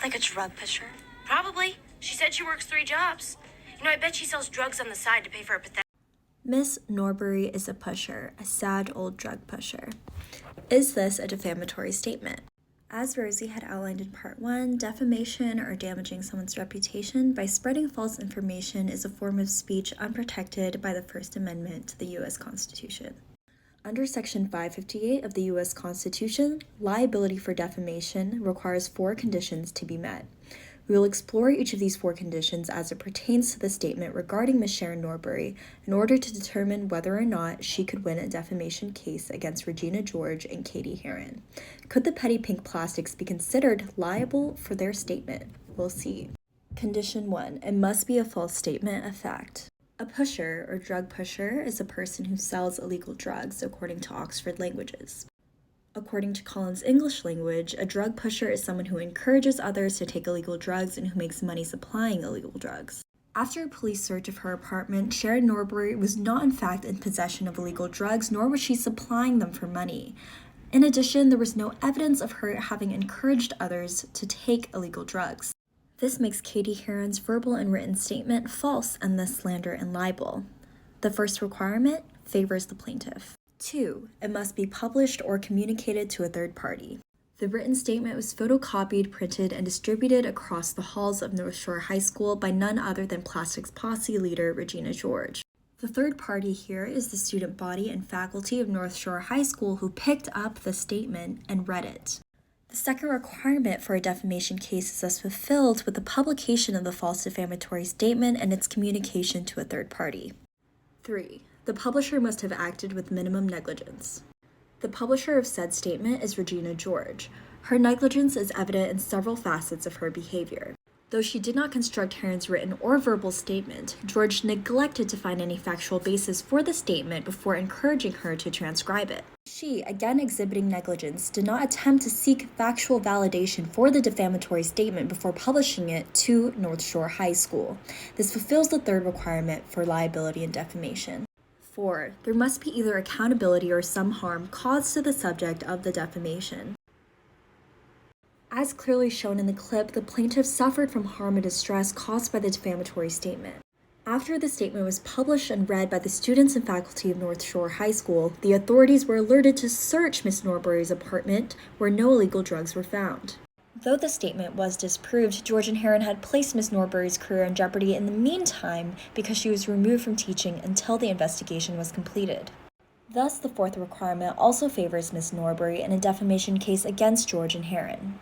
Like a drug pusher? Probably. She said she works 3 jobs. I bet she sells drugs on the side to pay for her pathetic. Miss Norbury is a pusher, a sad old drug pusher. Is this a defamatory statement? As Rosie had outlined in Part 1, defamation or damaging someone's reputation by spreading false information is a form of speech unprotected by the First Amendment to the U.S. Constitution. Under Section 558 of the U.S. Constitution, liability for defamation requires 4 conditions to be met. We will explore each of these 4 conditions as it pertains to the statement regarding Ms. Sharon Norbury in order to determine whether or not she could win a defamation case against Regina George and Katie Heron. Could the Petty Pink Plastics be considered liable for their statement? We'll see. Condition 1. It must be a false statement of fact. A pusher or drug pusher is a person who sells illegal drugs, according to Oxford Languages. According to Collins English Language, a drug pusher is someone who encourages others to take illegal drugs and who makes money supplying illegal drugs. After a police search of her apartment, Sharon Norbury was not in fact in possession of illegal drugs, nor was she supplying them for money. In addition, there was no evidence of her having encouraged others to take illegal drugs. This makes Katie Heron's verbal and written statement false and thus slander and libel. The first requirement favors the plaintiff. 2. It must be published or communicated to a third party. The written statement was photocopied, printed, and distributed across the halls of North Shore High School by none other than Plastics Posse leader Regina George. The third party here is the student body and faculty of North Shore High School who picked up the statement and read it. The second requirement for a defamation case is thus fulfilled with the publication of the false defamatory statement and its communication to a third party. 3. The publisher must have acted with minimum negligence. The publisher of said statement is Regina George. Her negligence is evident in several facets of her behavior. Though she did not construct Heron's written or verbal statement, George neglected to find any factual basis for the statement before encouraging her to transcribe it. She, again exhibiting negligence, did not attempt to seek factual validation for the defamatory statement before publishing it to North Shore High School. This fulfills the third requirement for liability and defamation. 4. There must be either accountability or some harm caused to the subject of the defamation. As clearly shown in the clip, the plaintiff suffered from harm and distress caused by the defamatory statement. After the statement was published and read by the students and faculty of North Shore High School, the authorities were alerted to search Miss Norbury's apartment, where no illegal drugs were found. Though the statement was disproved, George and Heron had placed Miss Norbury's career in jeopardy in the meantime because she was removed from teaching until the investigation was completed. Thus, the fourth requirement also favors Miss Norbury in a defamation case against George and Heron.